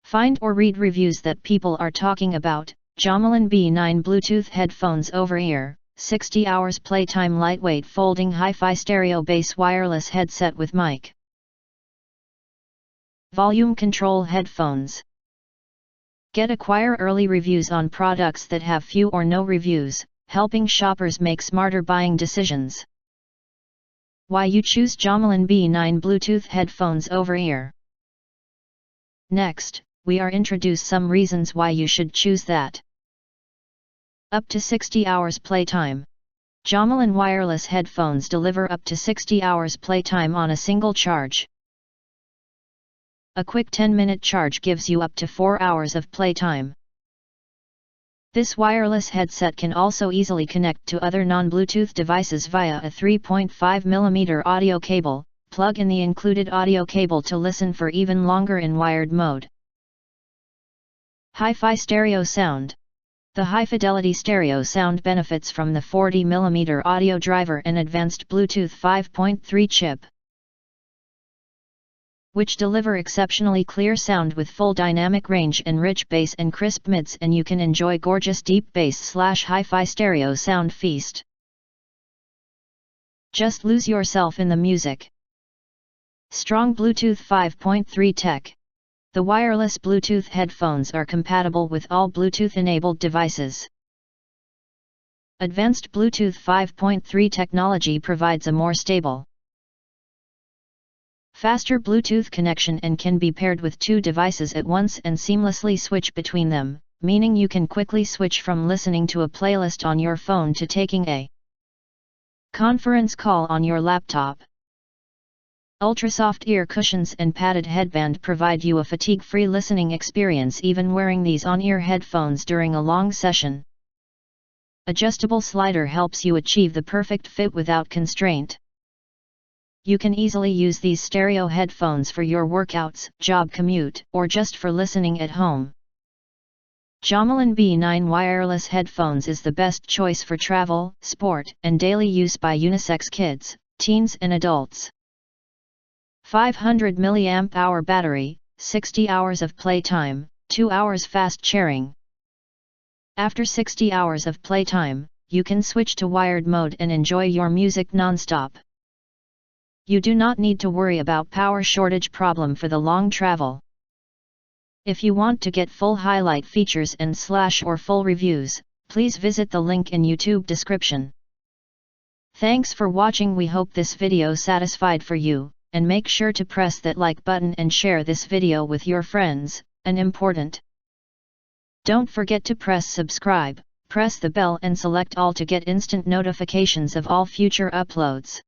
Find or read reviews that people are talking about. JOMILIN B9 Bluetooth Headphones Over-Ear, 60 hours Playtime Lightweight Folding Hi-Fi Stereo Bass Wireless Headset with Mic. Volume Control Headphones. Acquire early reviews on products that have few or no reviews, helping shoppers make smarter buying decisions. Why you choose JOMILIN B9 Bluetooth Headphones Over-Ear. Next, we are introduce some reasons why you should choose that. Up to 60 hours playtime. JOMILIN Wireless Headphones deliver up to 60 hours playtime on a single charge. A quick 10-minute charge gives you up to 4 hours of playtime. This wireless headset can also easily connect to other non-Bluetooth devices via a 3.5mm audio cable. Plug in the included audio cable to listen for even longer in wired mode. Hi-Fi stereo sound. The high-fidelity stereo sound benefits from the 40mm audio driver and advanced Bluetooth 5.3 chip, which deliver exceptionally clear sound with full dynamic range and rich bass and crisp mids, and you can enjoy gorgeous deep bass/hi-fi stereo sound feast. Just lose yourself in the music. Strong Bluetooth 5.3 tech. The wireless Bluetooth headphones are compatible with all Bluetooth-enabled devices. Advanced Bluetooth 5.3 technology provides a more stable, faster Bluetooth connection and can be paired with 2 devices at once and seamlessly switch between them, meaning you can quickly switch from listening to a playlist on your phone to taking a conference call on your laptop. Ultra-soft ear cushions and padded headband provide you a fatigue-free listening experience even wearing these on-ear headphones during a long session. Adjustable slider helps you achieve the perfect fit without constraint. You can easily use these stereo headphones for your workouts, job commute, or just for listening at home. JOMILIN B9 wireless headphones is the best choice for travel, sport, and daily use by unisex kids, teens and adults. 500 mAh battery, 60 hours of playtime, 2 hours fast Charing. After 60 hours of playtime, you can switch to wired mode and enjoy your music non-stop. You do not need to worry about power shortage problem for the long travel. If you want to get full highlight features and / full reviews, please visit the link in YouTube description. Thanks for watching. We hope this video satisfied for you, and make sure to press that like button and share this video with your friends, and important. Don't forget to press subscribe, press the bell and select all to get instant notifications of all future uploads.